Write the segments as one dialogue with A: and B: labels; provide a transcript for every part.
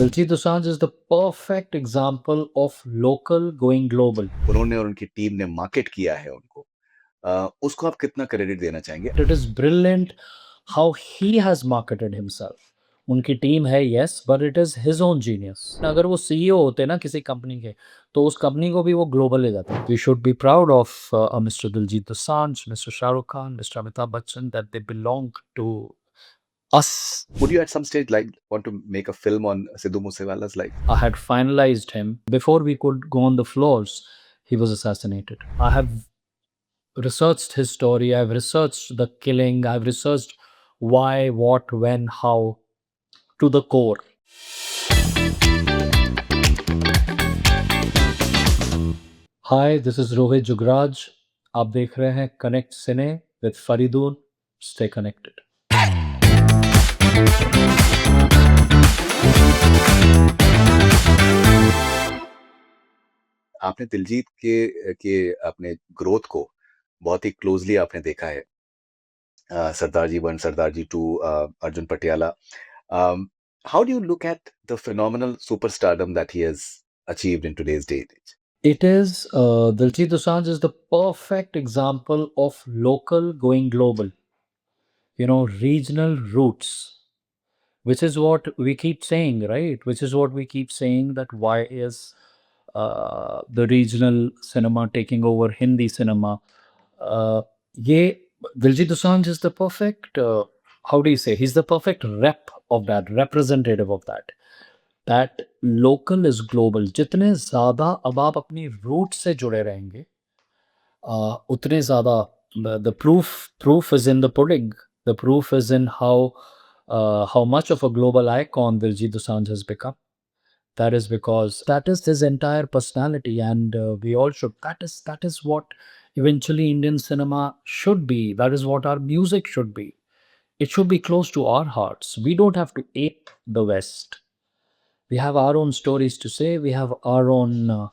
A: Diljit Dosanjh is the perfect example of local going global.
B: उन्होंने और उनकी team ने मार्केट किया है उनको। उसको आप कितना क्रेडिट देना चाहेंगे?
A: It is brilliant how he has marketed himself. उनकी टीम है yes, but it is his own genius. अगर वो सीईओ होते ना किसी कंपनी के, तो उस कंपनी को भी वो ग्लोबल ले जाते। We should be proud of mister Diljit Dosanjh, mister Shahrukh Khan, mister Amitabh Bachchan that they belong to us.
B: Would you at some stage like want to make a film on Sidhu Moosewala's life?
A: I had finalized him before we could go on the floors. He was assassinated. I have researched his story. I've researched the killing. I've researched why, what, when, how to the core. Hi, this is Rohit Jugraj. आप देख रहे हैं connect cine with Fareedun. Stay connected.
B: आपने दिलजीत के अपने growth को बहुत ही closely आपने देखा है। सरदार जी 1, सरदार जी 2, Arjun Patiala. How do you look at the phenomenal superstardom that he has achieved in today's day and age?
A: It is Diljit Dosanjh is the perfect example of local going global. Regional roots, which is what we keep saying, right? Which is what we keep saying, that why is the regional cinema taking over Hindi cinema? Ye Diljit Dosanjh is the perfect. How do you say? He's the perfect rep of that, representative of that. That local is global. जितने ज़्यादा अब आप अपनी root से जुड़े रहेंगे, उतने ज़्यादा the proof is in the pudding. The proof is in how much of a global icon Diljit Dosanjh has become. That is because that is his entire personality, and we all should. That is what eventually Indian cinema should be. That is what our music should be. It should be close to our hearts. We don't have to ape the West. We have our own stories to say. We have our own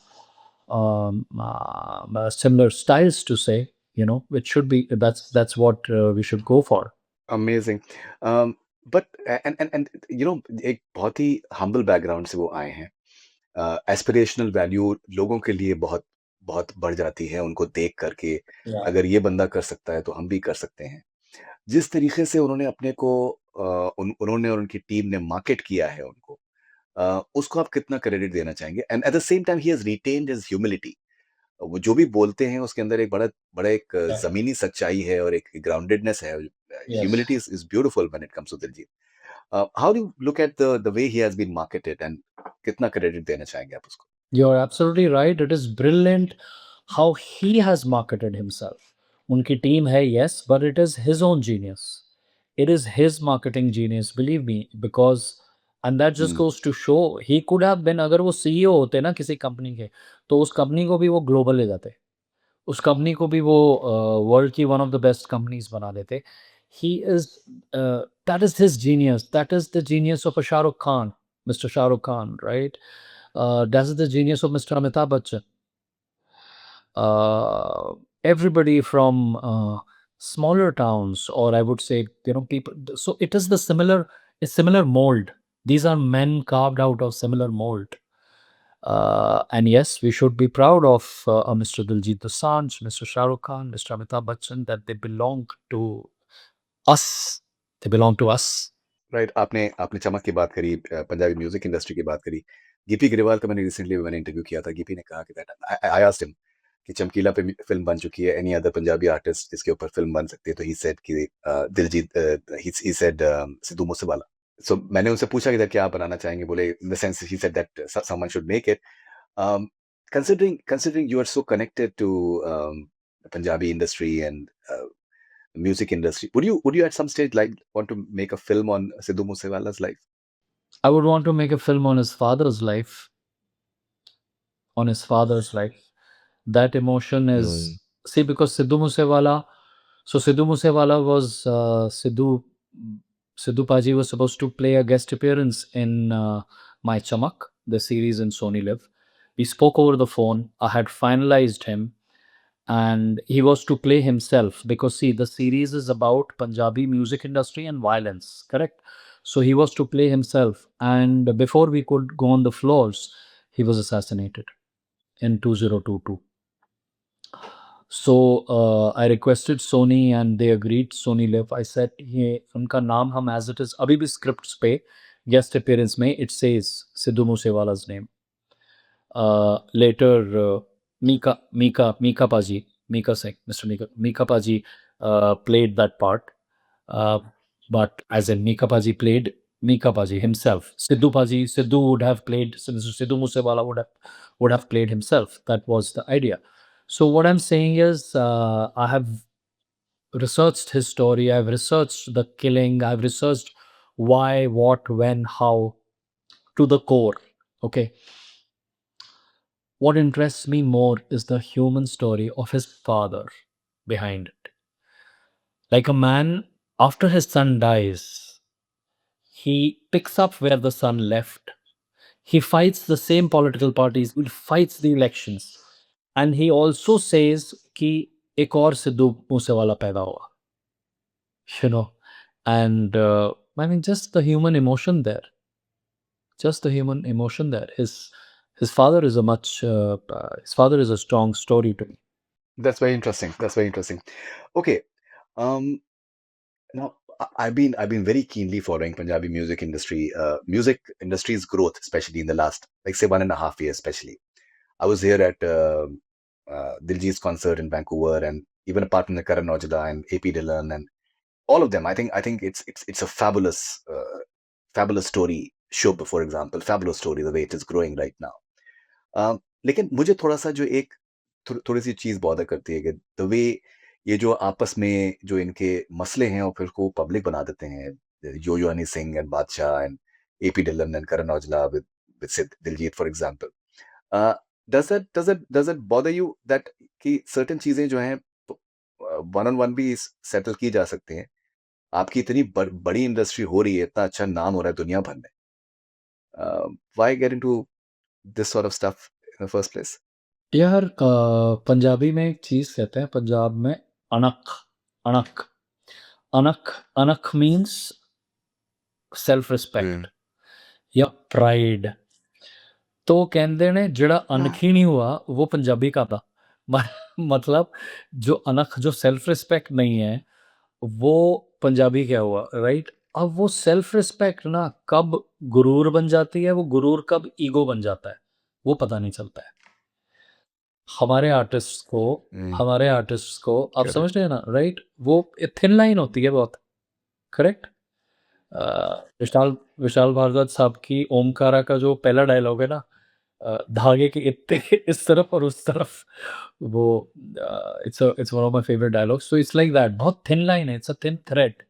A: similar styles to say. Which should be, that's what we should go for.
B: Amazing. But and एक बहुत ही humble background से वो आए हैं। Aspirational value लोगों के लिए बहुत बहुत बढ़ जाती है उनको देख करके।
A: Yeah.
B: अगर ये बंदा कर सकता है तो हम भी कर सकते हैं। जिस तरीके से उन्होंने अपने को उन्होंने और उनकी टीम ने मार्केट किया है उनको, उसको आप कितना क्रेडिट देना चाहेंगे? And at the same time he has retained his humility. वो जो भी बोलते हैं उसके अंदर एक बड़ा बड़ा एक
A: Yeah.
B: ज़मीनी सच्चाई है और एक ग्राउंडेडनेस है।
A: Yes.
B: Humility is beautiful when it comes to Diljit. How do you look at the way he has been marketed and कितना क्रेडिट देना चाहेंगे आप उसको?
A: You're absolutely right. It is brilliant how he has marketed himself. उनकी team है yes, but it is his own genius. It is his marketing genius, believe me, because and that just
B: hmm,
A: goes to show he could have been, अगर वो CEO होते ना किसी company के, तो उस कंपनी को भी वो ग्लोबल ले जाते। उस कंपनी को भी वो वर्ल्ड की one of the best companies बना देते। He is that is his genius, that is the genius of a Shahrukh Khan, mister Shahrukh Khan, right? That is the genius of Mr. Amitabh Bachchan. Uh, Everybody from smaller towns, or I would say, people. So it is a similar mold. These are men carved out of similar mold. And yes, we should be proud of Mr. Diljit Dosanjh, Mr. Shahrukh Khan, Mr. Amitabh Bachchan, that they belong to us. They belong to us.
B: Right. आपने आपने चमक की बात करी, Punjabi music industry की बात करी। गिप्पी ग्रेवाल का मैंने इंटरव्यू किया था। गिप्पी ने कहा कि दैट आई आस्क्ड हिम कि चमकीला पे फ़िल्म बन चुकी है, एनी अदर पंजाबी आर्टिस्ट जिसके ऊपर फ़िल्म बन सकती है? तो ही सेड कि दिलजीत, ही सेड सिद्धू मूसेवाला। सो मैंने उनसे पूछा कि क्या आप बनाना चाहेंगे? बोले in the sense he said that someone should make it. Um, considering you are so connected to the Punjabi industry and music industry, would you at some stage like want to make a film on Sidhu Moosewala's life?
A: I would want to make a film on his father's life. On his father's life. That emotion is,
C: Mm.
A: see, because Sidhu Moosewala was Sidhu Paji was supposed to play a guest appearance in My Chamak, the series in Sony Live. We spoke over the phone. I had finalized him, and he was to play himself, because see, the series is about Punjabi music industry and violence, correct? So he was to play himself, and before we could go on the floors, he was assassinated in 2022. So I requested Sony and they agreed. Sony Live. I said ये उनका नाम हम as it is अभी भी scripts पे guest appearance में it says Sidhu मूसेवाला's name. Later Mika Paji, Mika Singh, Mr. Mika Paji played that part. Uh, but as in Mika Paji played Mika Paji himself. Sidhu would have played, Sidhu Musewala would have played himself. That was the idea. So what I'm saying is, I have researched his story. I've researched the killing. I've researched why, what, when, how, to the core. Okay. What interests me more is the human story of his father behind it. Like a man, after his son dies, he picks up where the son left. He fights the same political parties, he fights the elections. And he also says कि एक और सिद्धू मूसेवाला पैदा हुआ. You know, and I mean, just the human emotion there. Just the human emotion there. His father is his father is a strong story to me.
B: That's very interesting. That's very interesting. Okay. Um, now I've been very keenly following Punjabi music industry's growth, especially in the last, like, say, 1.5 years, especially. I was here at Diljit's concert in Vancouver, and even apart from the Karan Aujla and AP Dillon and all of them, I think it's a fabulous story. Shub, for example, fabulous story the way it is growing right now. लेकिन मुझे थोड़ा-सा जो एक थोड़ी-सी चीज़ bother करती है कि the way ये जो आपस में जो इनके मसले हैं और फिर उसको पब्लिक बना देते हैं। Yo Honey Singh and Badshah and AP Dhillon and Karan Aujla with सिद Diljit for example. Uh, does it bother you that कि सर्टेन चीज़ें जो हैं वन ऑन वन भी सेटल की जा सकती हैं? आपकी इतनी बड़ी इंडस्ट्री हो रही है, इतना अच्छा नाम हो रहा है दुनिया भर में। Why get into this sort of stuff in the first place?
A: यार पंजाबी में एक चीज़ कहते हैं पंजाब में अणख अणख अणख अणख मीन्स सेल्फ रिस्पेक्ट या प्राइड तो कहते ने ਜਿਹੜਾ ਅਣਖੀ नहीं हुआ वो पंजाबी का था मतलब जो अनख जो सेल्फ रिस्पेक्ट नहीं है वो पंजाबी क्या हुआ राइट अब वो सेल्फ रिस्पेक्ट ना कब गुरूर बन जाती है वो गुरूर कब ईगो बन जाता है वो पता नहीं चलता है हमारे आर्टिस्ट्स को हमारे आर्टिस्ट्स को आप
B: करेक्ट।
A: समझ रहे हैं ना राइट वो थिन लाइन होती है बहुत करेक्ट विशाल विशाल भारद्वाज साहब की ओमकारा का जो पहला डायलॉग है ना धागे के इत्ते इस तरफ और उस तरफ वो it's one of my favourite dialogues so it's like that बहुत थिन लाइन है इट्स अ थिन थ्रेड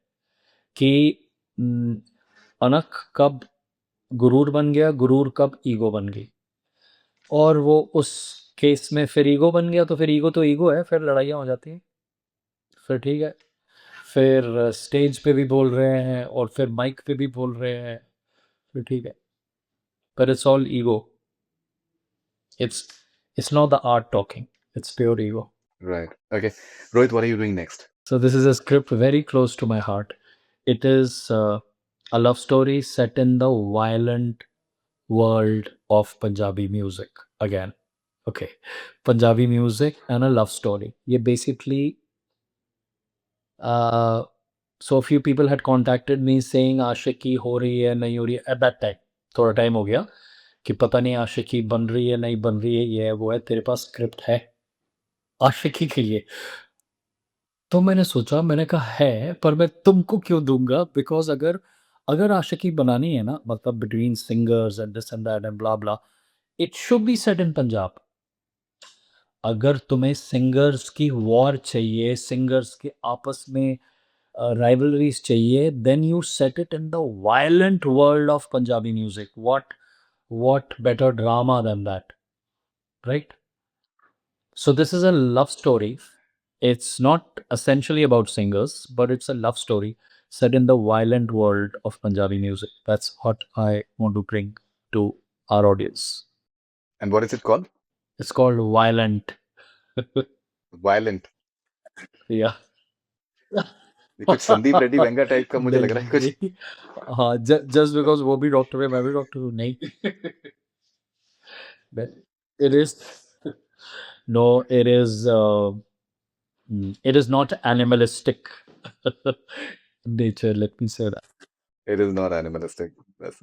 A: कि अनख कब गुरूर बन गया गुरूर कब ईगो बन गई और वो उस केस में फिर ईगो बन गया तो ईगो है फिर लड़ाइयाँ हो जाती हैं फिर ठीक है फिर स्टेज पे भी बोल रहे हैं और फिर माइक पे भी बोल रहे हैं फिर ठीक है but it's all ego it's it's not the art talking it's pure ego
B: Right. Okay. Rohit, what are you doing next?
A: so this is a script very close to my heart it is a love story set in the violent world of Punjabi music again okay Punjabi music and a love story ये basically uh, so a few people had contacted me saying आशिकी हो रही है नहीं हो रही है at that time थोड़ा time हो गया कि पता नहीं आशिकी बन रही है नहीं बन रही है ये है वो है तेरे पास स्क्रिप्ट है आशिकी के लिए तो मैंने सोचा मैंने कहा है पर मैं तुमको क्यों दूंगा बिकॉज अगर अगर आशिकी बनानी है ना मतलब between singers and this and that and blah blah it should be set in Punjab अगर तुम्हें सिंगर्स की वॉर चाहिए सिंगर्स के आपस में rivalries चाहिए then you set it in the violent world of Punjabi music what better drama than that right so this is a love story it's not essentially about singers but it's a love story set in the violent world of Punjabi music that's what I want to bring to our audience
B: And what is it called?
A: it's called violent
B: Violent.
A: yeah
B: ये कुछ Sandeep Reddy Venga type का मुझे लग रहा है कुछ।
A: नहीं, हाँ, जस्ट बिकॉज वो भी डॉक्टर है, मैं भी डॉक्टर हूँ, नहीं। It is no, it is not animalistic nature. Let me say that.
B: It is not animalistic. That's